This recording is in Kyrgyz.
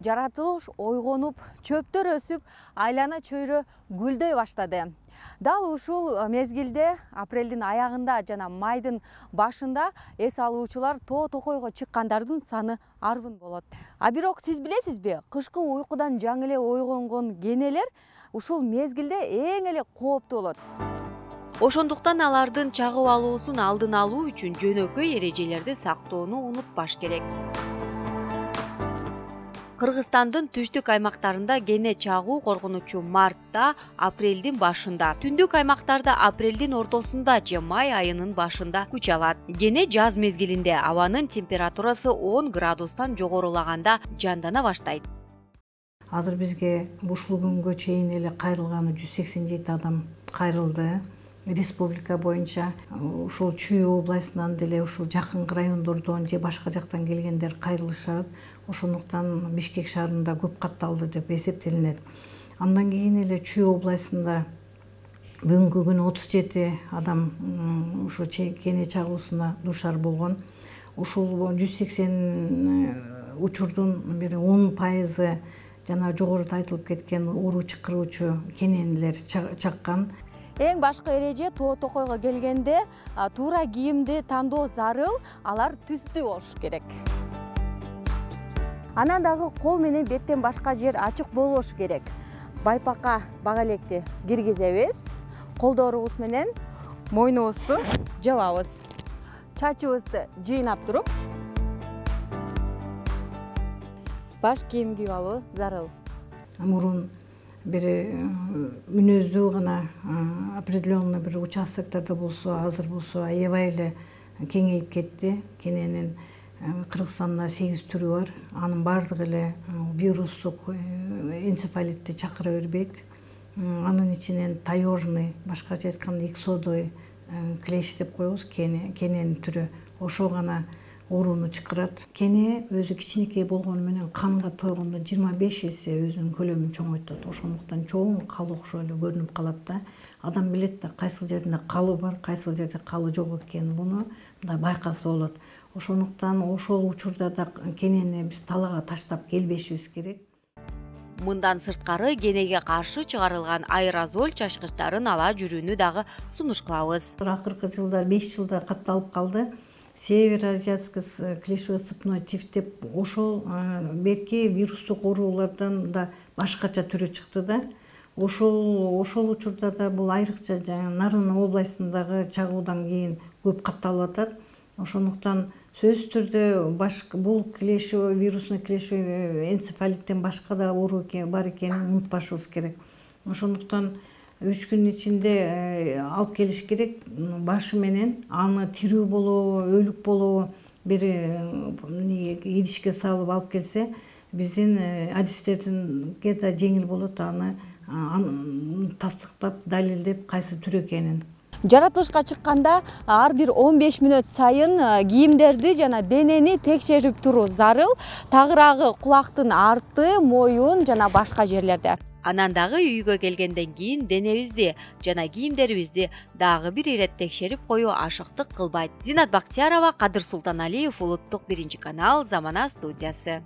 жаратылыш ойгонуп, чөптөр өсүп, айлана чөйрө гүлдөй баштады. Дал ушул мезгилде апрелдин аягында жана майдын башында эс алуучулар тоо токойго чыккандардын саны арбын болот. А бирок сиз билесизби, кышкы уйкудан жаңы эле ойгонгон кенелер ушул мезгилде эң эле кооптуу болот. Ошондуктан алардын чагып алуусун алдын алуу үчүн жөнөкөй эрежелерди сактоону унутпаш керек. Кыргызстандын түштүк аймактарында кене чагуу коркунучу мартта, апрелдин башында, түндүк аймактарда апрелдин ортосунда же май айынын башында күч алат. Кене жаз мезгилинде абанын температурасы 10 градустан жогорулаганда жандана баштайт. Азыр бизге ушул күнгө чейин эле кайрылганы 187 адам кайрылды. Республика боюнча ушул Чүй областынан деле ушул жакынкы райондордон же башка жактан келгендер кайрылышат. Ошондуктан Бишкек шаарында көп катталды деп эсептелинет. Андан кийин эле Чүй областында бүгүнкү күнү 37 адам ушу кене чагуусуна дуушар болгон. Ушул 180 учурдун бир 10% жана жогоруда айтылып кеткен уруу чакыруучу кенелер чаккан. Эң башкы эреже тоо токойго келгенде туура кийимди тандоо зарыл, алар түстүү болуш керек. Анан дагы кол менен беттен башка жер ачык болбошу керек. Байпакка бага электи киргизебиз. Колдорубуз менен мойнубузду жабабыз. Чачыбызды жыйнап туруп, баш кийим кийип алуу зарыл. Мурун бир мүнөздүү гана определенный бир участоктарда болсо, азыр болсо аябай эле кеңейип кетти. Кененин Кыргызстанда 8 түрү бар. Анын баардыгы эле вирустук энцефалитти чакыра бербейт. Анын ичинен таежный, башкача айтканда иксодой клещ деп коебуз, кененин түрү. Ошол гана ооруну чакырат. Кене өзү кичинекей болгону менен канга тойгондо 25 эсе өзүнүн көлөмүн чоңойтот. Ошондуктан чоң калы окшой эле көрүнүп калат да. Адам билет да кайсы жеринде калы бар, кайсы жерде калы жок экенин муну мындай байкаса болот. Ошондуктан ошол учурда да кенени биз талаага таштап келбешибиз керек. Мындан сырткары кенеге каршы чыгарылган аэрозоль чачкычтарын ала жүрүүнү дагы сунуш кылабыз. Акыркы жылдар 5 жылда катталып калды. Североазиатский клещевой цепной тиф деп ошол берки вирустук оорулардан да башкача түрү чыкты да. Ошол учурда да бул айрыкча Нарын областындагы чагуудан кийин көп катталып атат. Ошондуктан сөзсүз түрдө бул клещевой вирусный клещевой энцефалиттен башка да оору бар экенин унутпашыбыз керек. Ошондуктан 3 күн ичинде алып келиш керек. Башы менен аны тирүү болобу, өлүк болобу бир идишке салып алып келсе, биздин адистердинге да жеңил болот аны тастыктап, далилдеп кайсы түр экенин. Жаратылышка чыкканда ар бир 15 мүнөт сайын кийимдерди жана денени текшерип туруу зарыл. Тагыраагы кулактын арты, моюн жана башка жерлерде. Анан дагы үйгө келгенден кийин денебизди жана кийимдерибизди дагы бир ирет текшерип коюу ашыктык кылбайт. Зинат Бактиярова, Кадыр Султаналиев, Улуттук 1 канал, Замана студиясы.